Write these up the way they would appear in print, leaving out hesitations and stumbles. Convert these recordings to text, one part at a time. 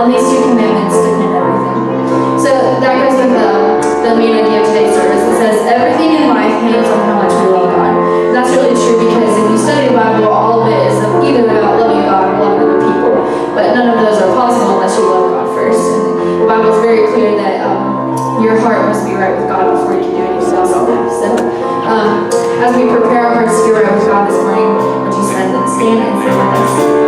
on these two commandments depend everything. So that goes with the main idea of today's service. It says everything in life hangs on how much we love God. And that's really true because if you study the Bible, all of it is either about loving God or loving other people. But none of those are possible unless you love God first. And the Bible is very clear that your heart must be right with God before you can do anything else in life. So as we prepare our hearts to be right with God this morning, would you stand and sing with us?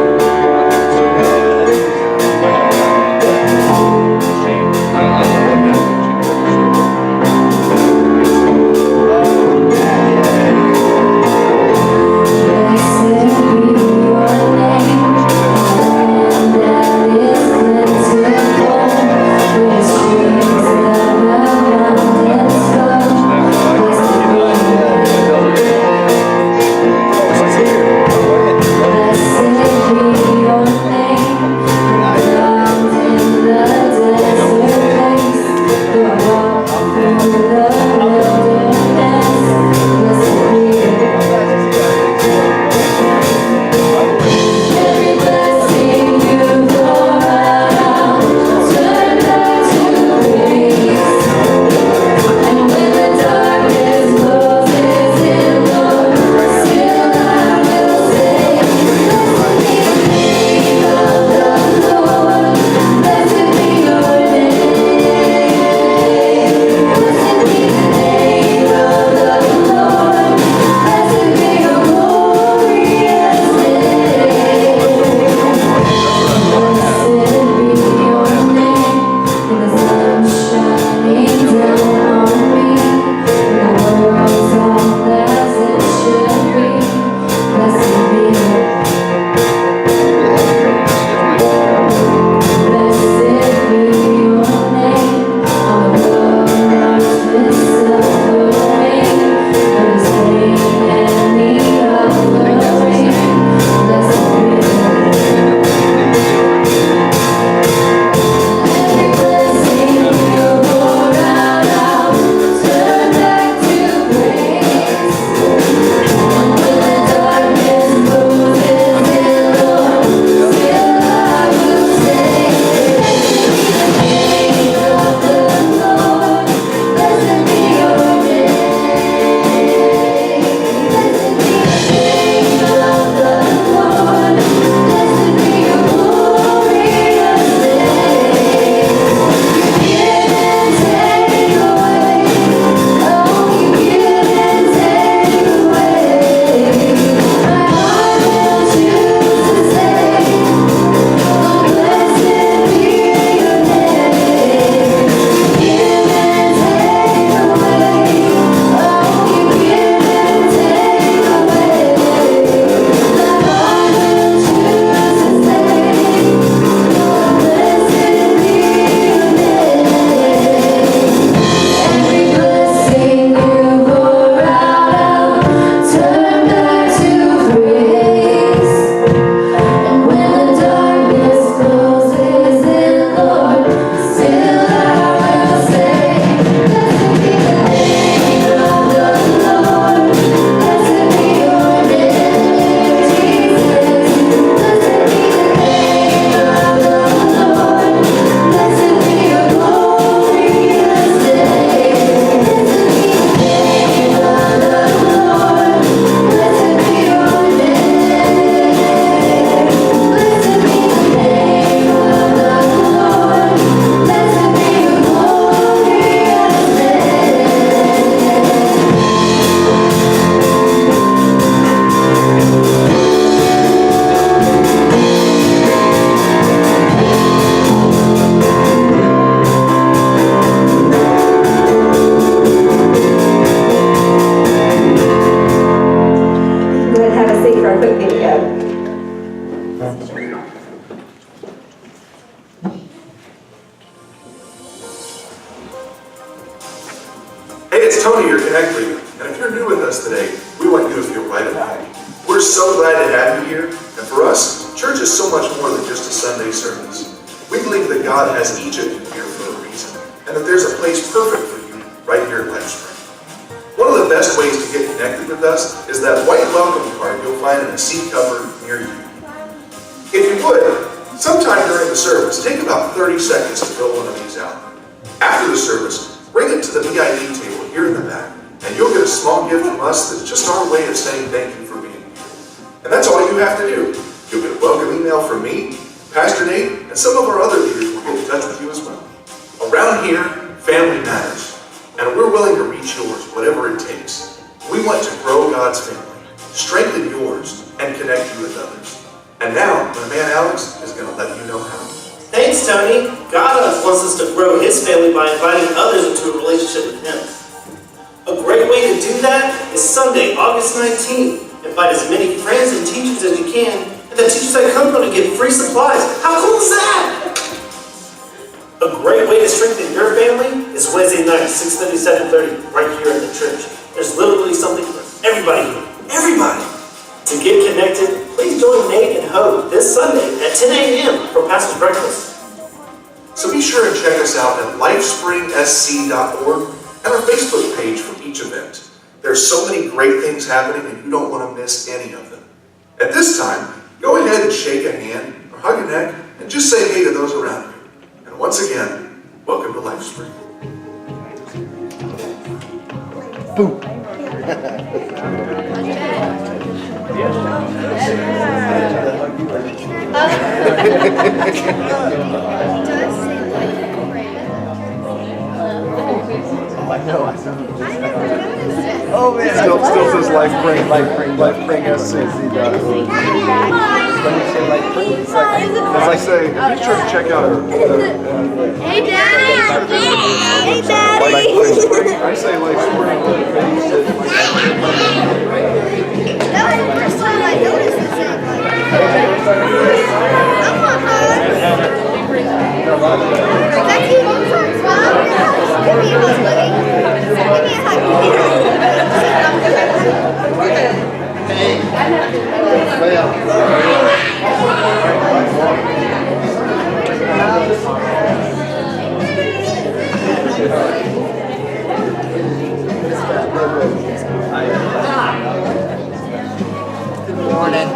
Sometime during the service, take about 30 seconds to fill one of these out. After the service, bring it to the VIP table here in the back, and you'll get a small gift from us that's just our way of saying thank you for being here. And that's all you have to do. You'll get a welcome email from me, Pastor Nate, and some of our other leaders will get in touch with you as well. Around here, family matters, and we're willing to reach yours, whatever it takes. We want to grow God's family, strengthen yours, and connect you with others. And now, my man Alex is going to let you know how. Thanks, Tony. God wants us to grow His family by inviting others into a relationship with Him. A great way to do that is Sunday, August 19th. Invite as many friends and teachers as you can, and the teachers that come to get free supplies. How cool is that? A great way to strengthen your family is Wednesday night, 6:30, 7:30, right here at the church. There's literally something for everybody here. Everybody! To get connected, please join Nate and Hope this Sunday at 10 a.m. for Pastor's Breakfast. So be sure and check us out at lifespringsc.org and our Facebook page for each event. There's so many great things happening and you don't want to miss any of them. At this time, go ahead and shake a hand or hug a neck and just say hey to those around you. And once again, welcome to Lifespring. Boom. Oh man, still says Lifespring SC. When you say Lifespring, it's like, as I say, be sure to check out our. Hey Daddy! Hey Daddy! Lifespring. I say Lifespring. That was the first time I noticed this. I want hug. That's you home first, Mom. Give me a hug, buddy. Give me a hug. Hey. Good morning.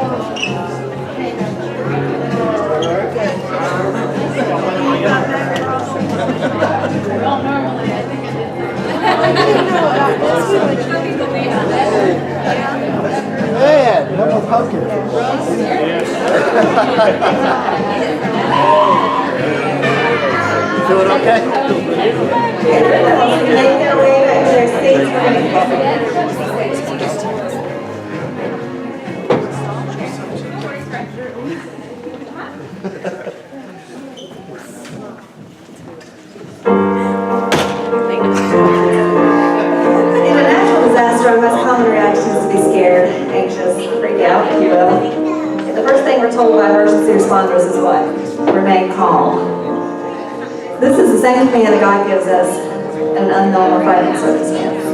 Man, no more pumpkin. You feeling okay? Our most common reaction is to be scared, anxious, freak out, if you will. And the first thing we're told by emergency responders is what? Remain calm. This is the same command that God gives us in an unknown or frightening circumstance.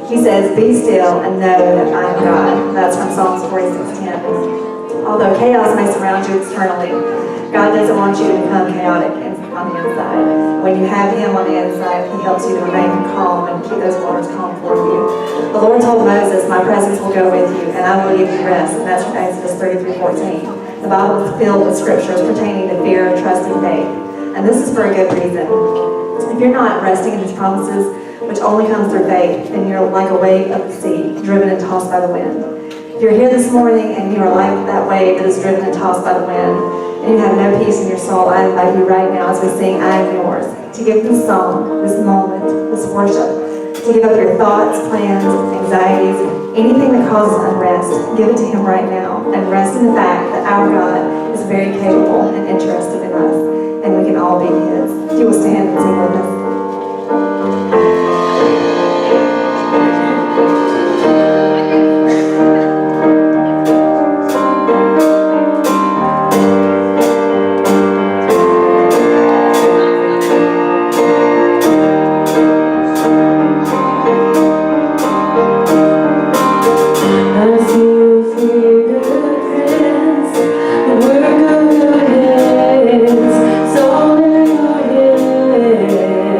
He says, be still and know that I am God. That's from Psalms 46:10. Although chaos may surround you externally, God doesn't want you to become chaotic on the inside. When you have Him on the inside, He helps you to remain calm and keep those waters calm for you. The Lord told Moses, my presence will go with you, and I will give you rest. And that's from Exodus 33:14. The Bible is filled with scriptures pertaining to fear, trust, and faith. And this is for a good reason. If you're not resting in His promises, which only comes through faith, then you're like a wave of the sea, driven and tossed by the wind. If you're here this morning and you are like that wave that is driven and tossed by the wind, and you have no peace in your soul, I invite you right now as we sing I Am Yours, to give this song, this moment, this worship, to give up your thoughts, plans, anxieties, anything that causes unrest. Give it to Him right now and rest in the fact that our God is very capable and interested in us, and we can all be His. If you will stand and sing with us. Work of your hands, soul in your hands.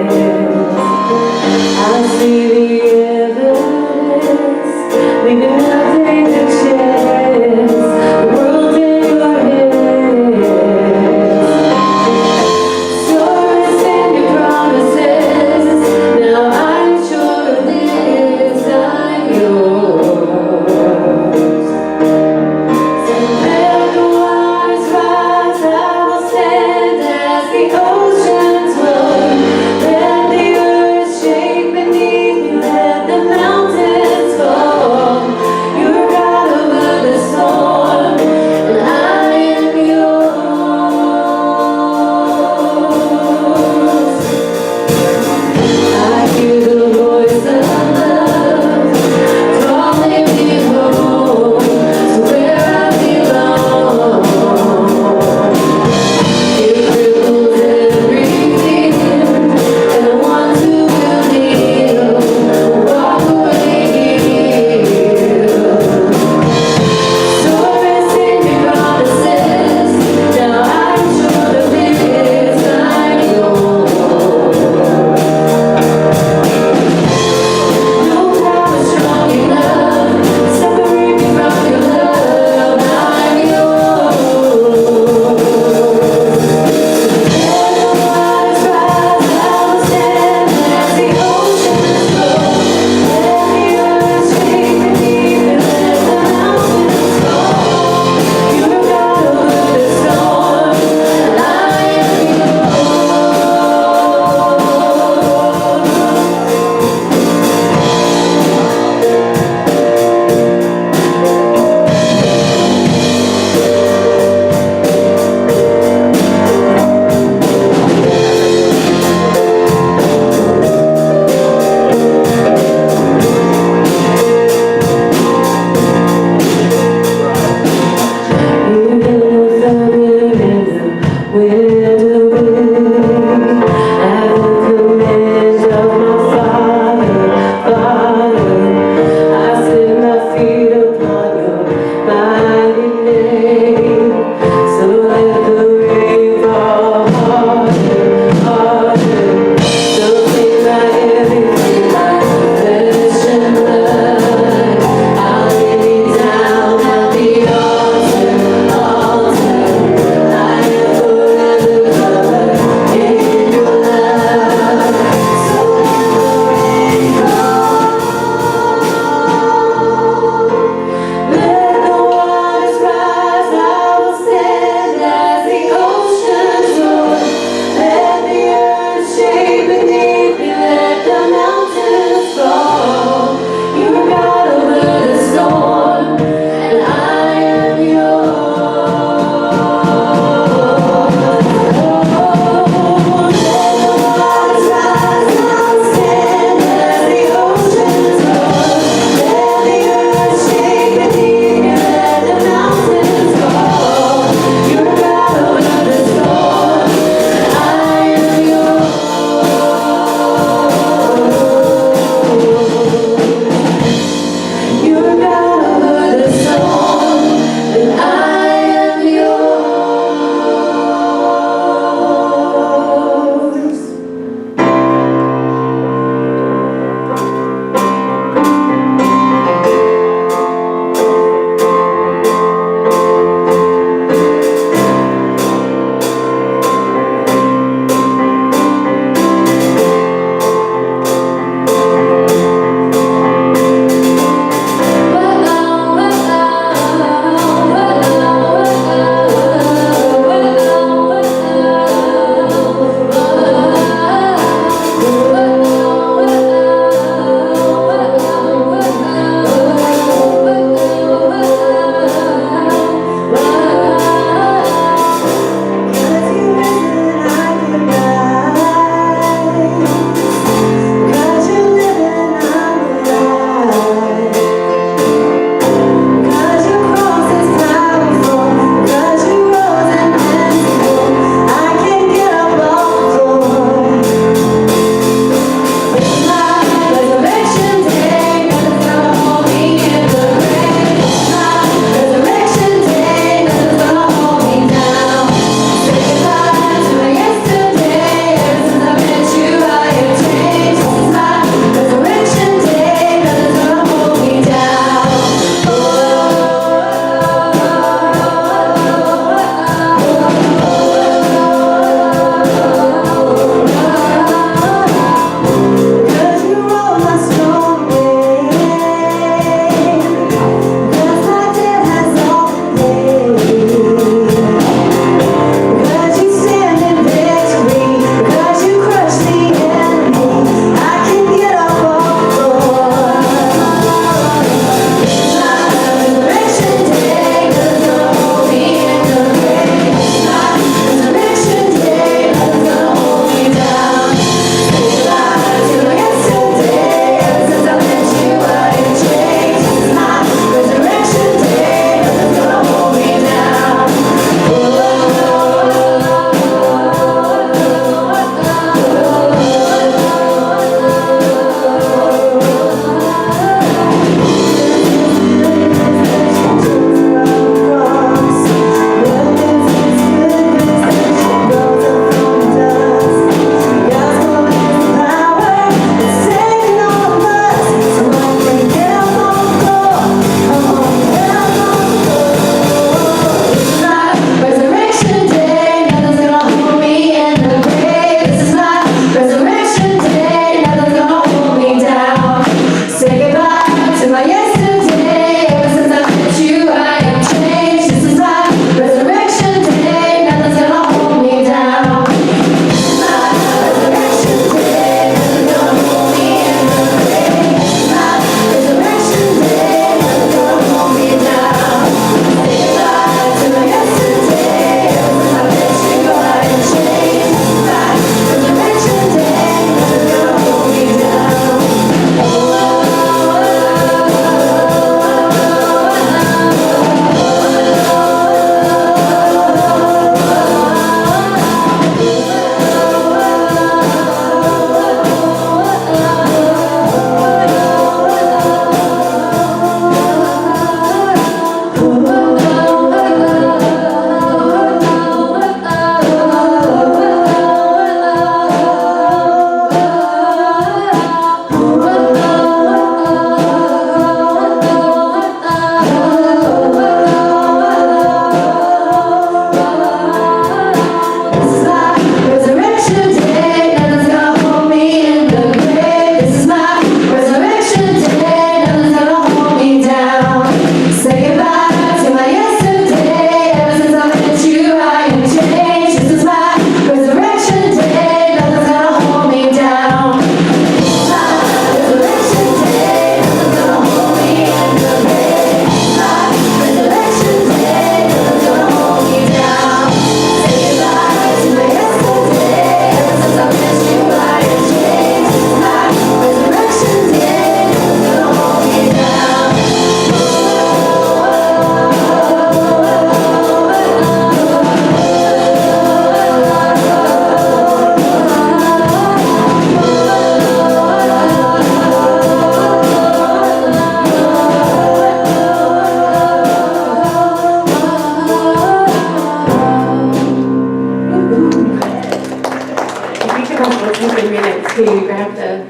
will take a minute to grab the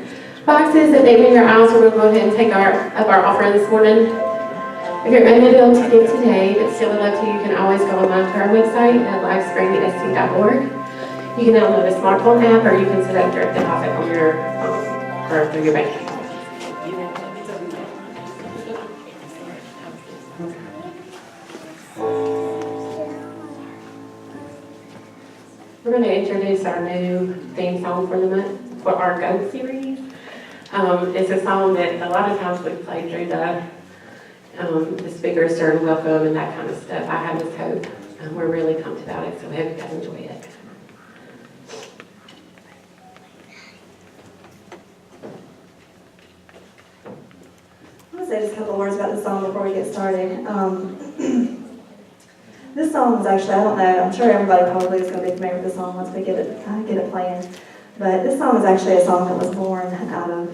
boxes and name in your aisles. We're going to go ahead and take our offering this morning. If you're unable to give today, but still would love to, you can always go online to our website at lifespring04082018A. You can download a smartphone app, or you can set up direct deposit on your phone or through your bank account. We're going to introduce our new theme song for the month for our GOAT series. It's a song that a lot of times we've played through the speakers during welcome and that kind of stuff. I have this hope. We're really pumped about it, so I hope you guys enjoy it. I'm going to say just a couple of words about this song before we get started. This song is actually, I don't know, I'm sure everybody probably is going to be familiar with this song once we get it playing. But this song is actually a song that was born out of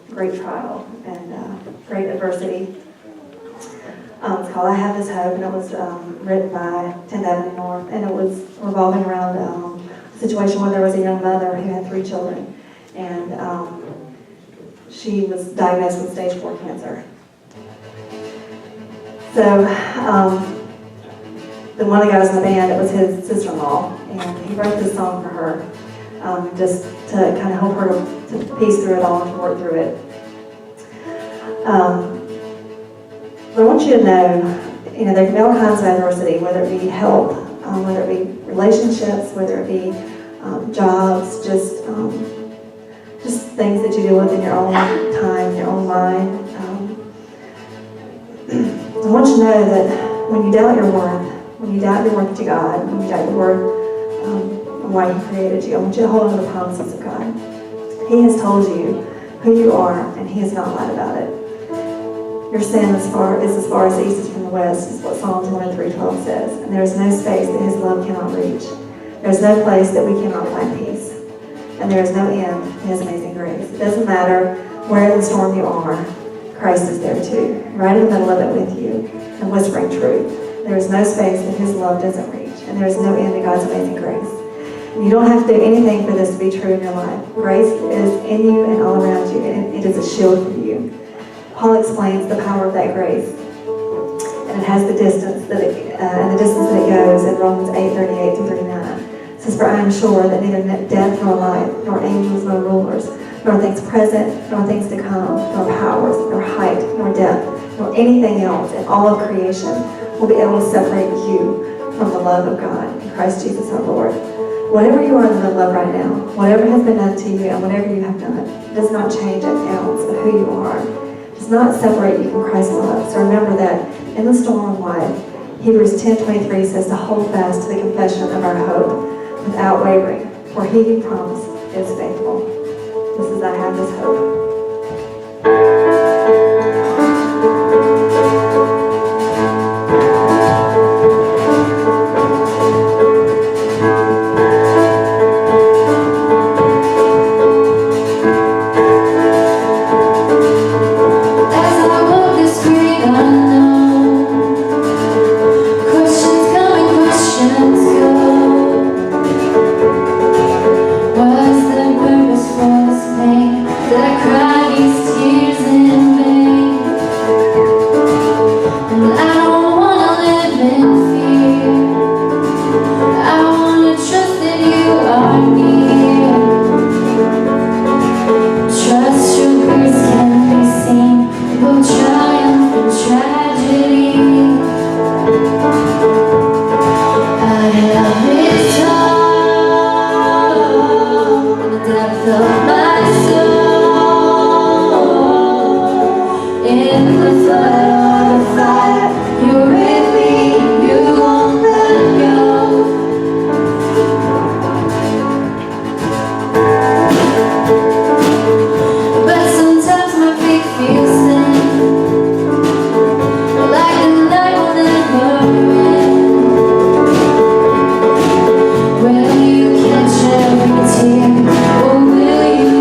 great trial and great adversity. It's called I Have This Hope, and it was written by 10th Avenue North, and it was revolving around a situation where there was a young mother who had 3 children, and she was diagnosed with stage 4 cancer. So, one of the guys in the band, it was his sister-in-law, and he wrote this song for her, just to kind of help her to piece through it all and to work through it. But I want you to know, there can be all kinds of adversity, whether it be health, whether it be relationships, whether it be jobs, just things that you deal with in your own time, your own mind. I want you to know that when you doubt your worth, when you doubt your worth to God, when you doubt your worth and why He created you, I want you to hold on to the promises of God. He has told you who you are, and He has not lied about it. Your sin is as far as the east is from the west, is what Psalms 103:12 says. And there is no space that His love cannot reach. There is no place that we cannot find peace. And there is no end to His amazing grace. It doesn't matter where in the storm you are, Christ is there too, right in the middle of it with you, and whispering truth. There is no space that His love doesn't reach, and there is no end to God's amazing grace. And you don't have to do anything for this to be true in your life. Grace is in you and all around you, and it is a shield for you. Paul explains the power of that grace, and it has the distance that it goes in Romans 8:38-39. It says, "For I am sure that neither death nor life, nor angels nor rulers, nor things present, nor things to come, nor powers, nor height, nor depth, nor anything else in all of creation will be able to separate you from the love of God in Christ Jesus our Lord." Whatever you are in the middle of right now, whatever has been done to you and whatever you have done, does not change an ounce of who you are. Does not separate you from Christ's love. So remember that in the storm of life, Hebrews 10:23 says to hold fast to the confession of our hope without wavering, for He who promised is faithful. This is I Have This Hope. Will you catch every tear, or will you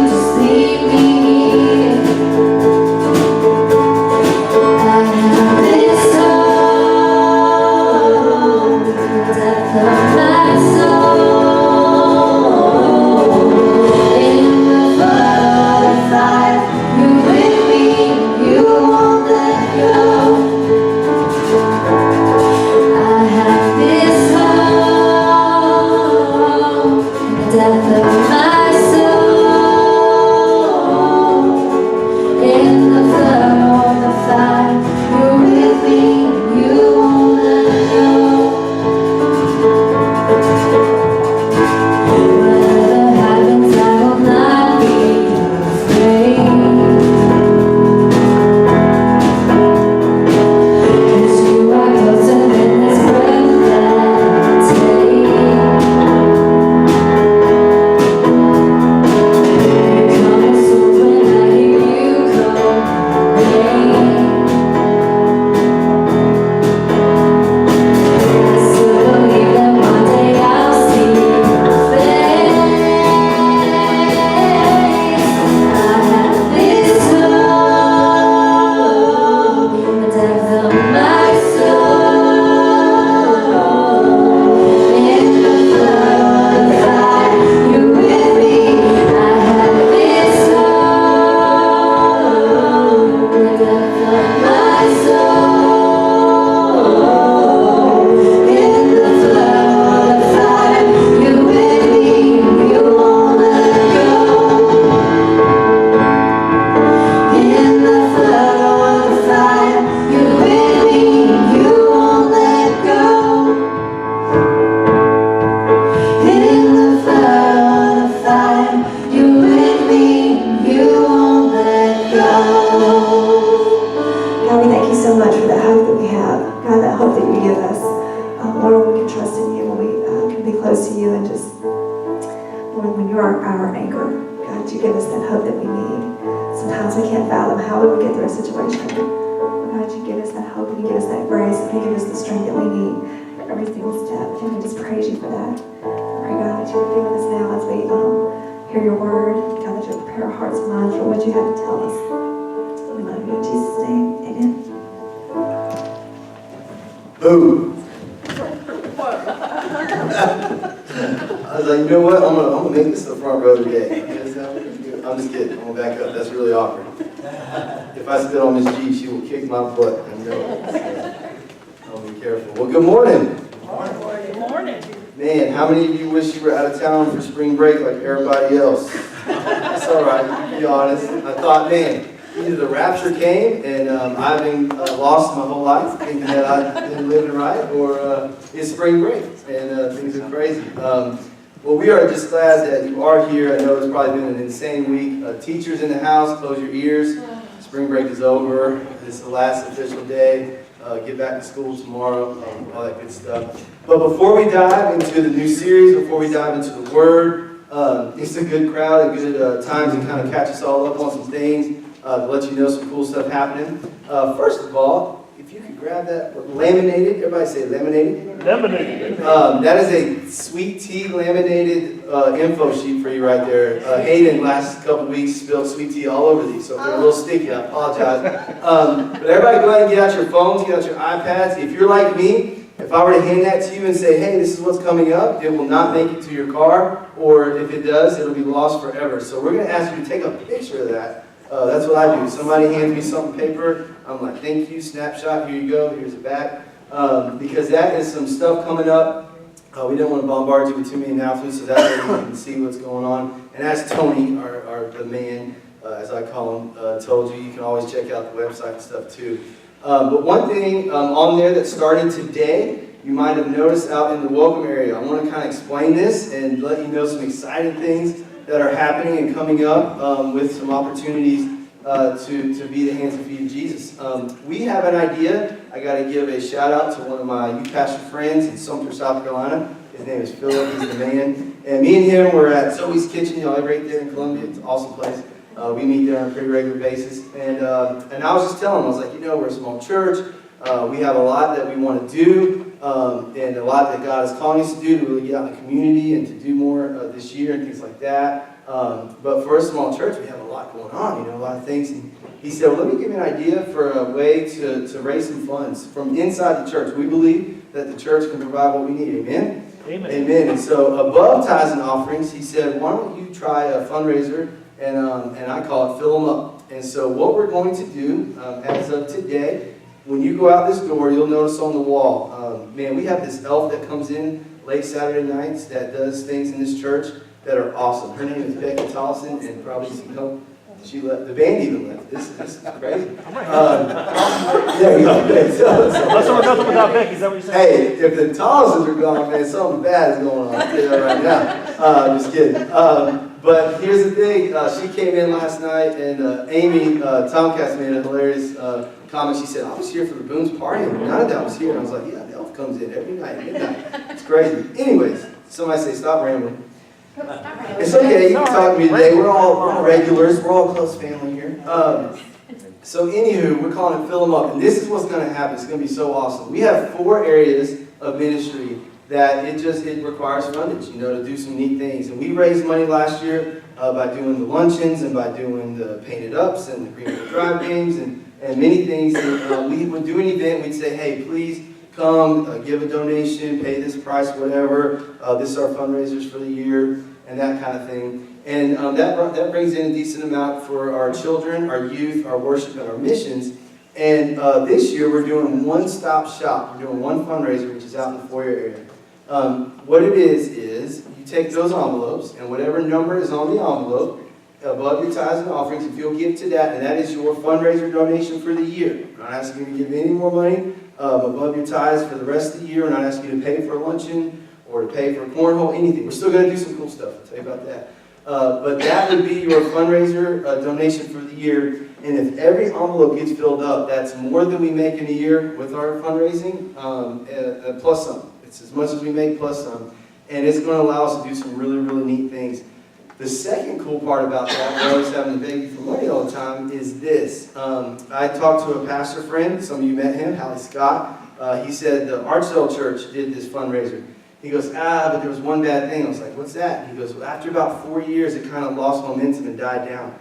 Spring break, and things are crazy. Well, we are just glad that you are here. I know it's probably been an insane week. Teachers in the house, close your ears. Spring break is over. This is the last official day. Get back to school tomorrow, all that good stuff. But before we dive into the new series, before we dive into the Word, it's a good crowd, a good time to kind of catch us all up on some things, to let you know some cool stuff happening. First of all, if you could grab that laminated, everybody say laminated? Laminated. That is a sweet tea laminated info sheet for you right there. Hayden, last couple weeks, spilled sweet tea all over these, so if they're a little sticky, I apologize. But everybody go ahead and get out your phones, get out your iPads. If you're like me, if I were to hand that to you and say, hey, this is what's coming up, it will not make it to your car, or if it does, it'll be lost forever. So we're going to ask you to take a picture of that. That's what I do. Somebody hands me something paper, I'm like, thank you, snapshot, here you go, here's it back. Because that is some stuff coming up. We didn't want to bombard you with too many announcements, so that way you can see what's going on. And as Tony, the man, as I call him, told you, you can always check out the website and stuff too. But one thing on there that's starting today, you might have noticed out in the welcome area. I want to kind of explain this and let you know some exciting things that are happening and coming up with some opportunities to be the hands and feet of Jesus. We have an idea. I got to give a shout out to one of my youth pastor friends in Sumter, South Carolina. His name is Philip. He's the man. And me and him were at Zoe's Kitchen, right there in Columbia. It's an awesome place. We meet there on a pretty regular basis. And I was just telling him, I was like, we're a small church. We have a lot that we want to do, and a lot that God is calling us to do to really get out in the community and to do more this year and things like that. But for a small church, we have a lot going on, a lot of things. And he said, well, let me give you an idea for a way to raise some funds from inside the church. We believe that the church can provide what we need. Amen? Amen. Amen. And so above tithes and offerings, he said, why don't you try a fundraiser, and I call it Fill 'em Up. And so what we're going to do as of today, when you go out this door, you'll notice on the wall, we have this elf that comes in late Saturday nights that does things in this church that are awesome. Her name is Becky Tollison, and probably some help. She left. The band even left. This is crazy. There you go. Unless we're nothing without Becky, is that what you're saying? Hey, if the Tollisons are gone, man, something bad is going on. I'll tell you that right now. Just kidding. But here's the thing. She came in last night, and Amy Tomcats made a hilarious comment. She said, I was here for the Boone's party, and none of that was here. And I was like, yeah, the elf comes in every night at midnight. It's crazy. Anyways, somebody say, stop rambling. It's okay, you can talk to me today. We're all regulars. We're all close family here. So anywho, we're calling it Fill 'em Up. And this is what's going to happen. It's going to be so awesome. We have 4 areas of ministry that it requires fundage, to do some neat things. And we raised money last year by doing the luncheons and by doing the painted ups and the Greenville Drive games and many things. And we would do an event. We'd say, hey, please come, give a donation, pay this price, whatever. This is our fundraisers for the year and that kind of thing. And that brings in a decent amount for our children, our youth, our worship, and our missions. And this year we're doing one-stop shop. We're doing one fundraiser, which is out in the foyer area. What it is you take those envelopes, and whatever number is on the envelope, above your tithes and offerings, if you'll give to that, and that is your fundraiser donation for the year. We're not asking you to give any more money above your tithes for the rest of the year. We're not asking you to pay for a luncheon or to pay for a cornhole, anything. We're still going to do some cool stuff. I'll tell you about that. But that would be your fundraiser donation for the year. And if every envelope gets filled up, that's more than we make in a year with our fundraising, plus some. It's as much as we make plus some. And it's going to allow us to do some really, really neat things. The second cool part about that, we're always having to beg you for money all the time, is this. I talked to a pastor friend. Some of you met him, Hallie Scott. He said the Archdale Church did this fundraiser. He goes, but there was one bad thing. I was like, what's that? He goes, well, after about 4 years, it kind of lost momentum and died down.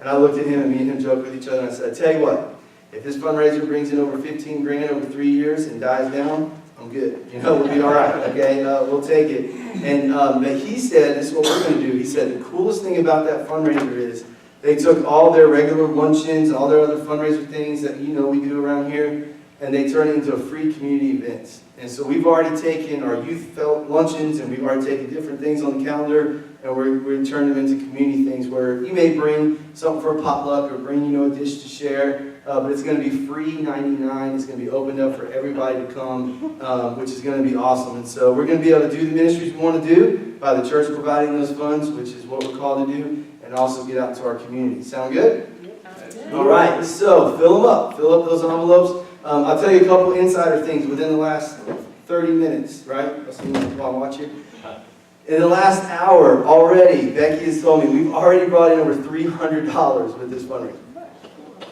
And I looked at him, and me and him joked with each other, and I said, I tell you what, if this fundraiser brings in over 15 grand over 3 years and dies down, I'm good. We'll be all right, okay? We'll take it. And but he said, this is what we're going to do. He said, the coolest thing about that fundraiser is they took all their regular luncheons, all their other fundraiser things that we do around here, and they turned it into free community events. And so we've already taken our youth luncheons, and we've already taken different things on the calendar, and we're turning them into community things where you may bring something for a potluck or bring a dish to share, but it's going to be free 99. It's going to be opened up for everybody to come, which is going to be awesome. And so we're going to be able to do the ministries we want to do by the church providing those funds, which is what we're called to do, and also get out into our community. Sound good? All right. So fill them up. Fill up those envelopes. I'll tell you a couple insider things within the last 30 minutes, right? While I'm watching. In the last hour already, Becky has told me we've already brought in over $300 with this fundraiser.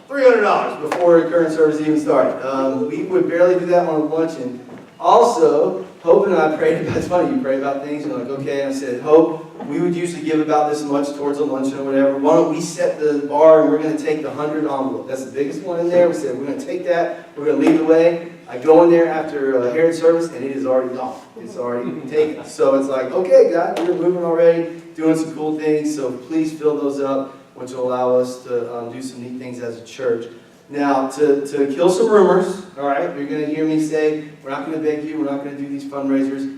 $300 before the current service even started. We would barely do that on a luncheon. Also, Hope and I prayed about, it's funny, you pray about things, and you're like, okay, and I said, Hope, we would usually give about this much towards a luncheon or whatever. Why don't we set the bar and we're going to take the 100 envelope. That's the biggest one in there. We said, we're going to take that, we're going to lead the way. I go in there after Herod service, and it is already gone. It's already taken. So it's like, okay, God, we're moving already, doing some cool things, so please fill those up, which will allow us to do some neat things as a church. Now, to kill some rumors, all right, you're going to hear me say, we're not going to beg you, we're not going to do these fundraisers.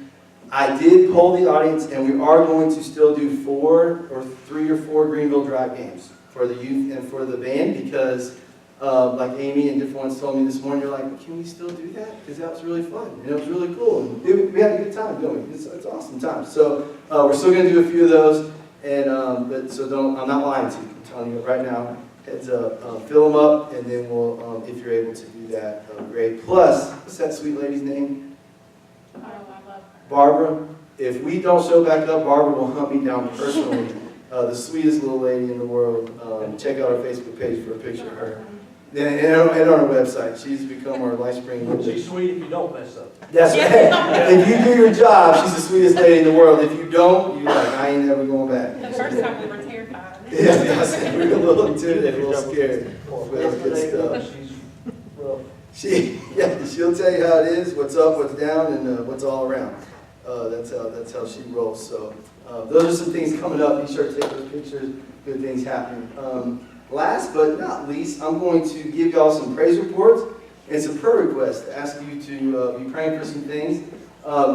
I did poll the audience, and we are going to still do 3 or 4 Greenville Drive games for the youth and for the band, because like Amy and different ones told me this morning, they're like, can we still do that? Because that was really fun, and it was really cool. And we had a good time doing it. It's an awesome time. So we're still going to do a few of those, and I'm not lying to you. I'm telling you right now. Heads up, fill them up, and then we'll, if you're able to do that, great. Plus, what's that sweet lady's name? Barbara. If we don't show back up, Barbara will hunt me down personally. The sweetest little lady in the world. Check out our Facebook page for a picture of her. And on our website, she's become our Lifespring. She's sweet if you don't mess up. That's right. If you do your job, she's the sweetest lady in the world. If you don't, you're like, I ain't never going back. The first time we were terrified. Yeah, we were a little intimidated, a little scared. Well, good stuff. She'll tell you how it is, what's up, what's down, and what's all around. That's how she rolls. So those are some things coming up. Be sure to take those pictures. Good things happening. Last but not least, I'm going to give y'all some praise reports and some prayer requests to ask you to be praying for some things.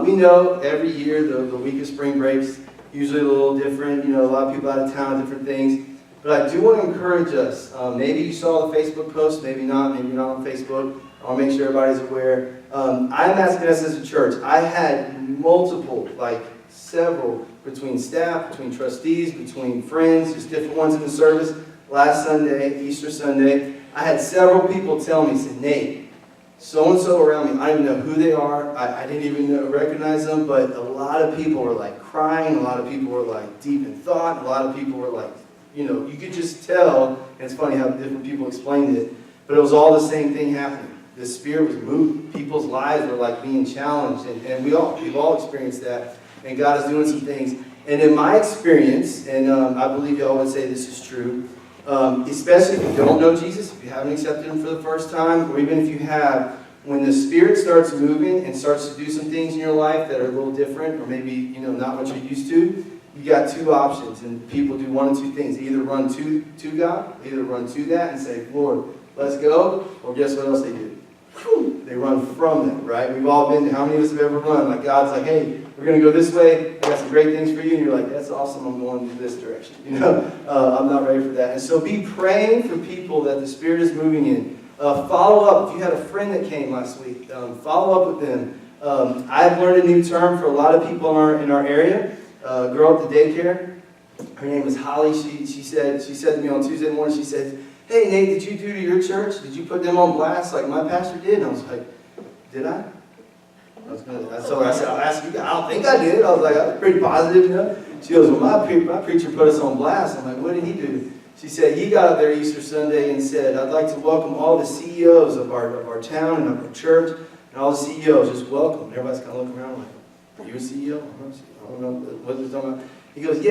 We know every year the week of spring breaks, usually a little different. You know, a lot of people out of town, different things. But I do want to encourage us. Maybe you saw the Facebook post, maybe not. Maybe you're not on Facebook. I want to make sure everybody's aware. I'm asking us as a church. I had multiple, like several, between staff, between trustees, between friends, just different ones in the service. Last Sunday, Easter Sunday, I had several people tell me, said, Nate, so-and-so around me, I don't even know who they are. I didn't even recognize them, but a lot of people were like crying. A lot of people were like deep in thought. A lot of people were like, you know, you could just tell, and it's funny how different people explained it, but it was all the same thing happening. The Spirit was moved. People's lives were like being challenged, and we've all experienced that, and God is doing some things. And in my experience, and I believe y'all would say this is true, especially if you don't know Jesus, if you haven't accepted Him for the first time, or even if you have, when the Spirit starts moving and starts to do some things in your life that are a little different, or maybe, you know, not what you're used to, you got two options, and people do one of two things. They either run to God, either run to that and say, Lord, let's go, or guess what else they do? Whew, they run from them, right? We've all been, how many of us have ever run? Like God's like, hey, we're going to go this way, I got some great things for you, and you're like, that's awesome, I'm going in this direction. You know, I'm not ready for that. And so be praying for people that the Spirit is moving in. Follow up. If you had a friend that came last week, follow up with them. I've learned a new term for a lot of people in our area. A girl at the daycare, her name is Holly. She said to me on Tuesday morning, she said, hey Nate, did you do to your church? Did you put them on blast like my pastor did? And I was like, did I? I said, I'll ask you. I don't think I did. I was like, I was pretty positive, you know. She goes, well, my preacher put us on blast. I'm like, what did he do? She said, he got up there Easter Sunday and said, I'd like to welcome all the CEOs of our town and of our church, and all the CEOs, just welcome. Everybody's kind of looking around like, are you a CEO? I don't know what they're talking about. He goes, yeah.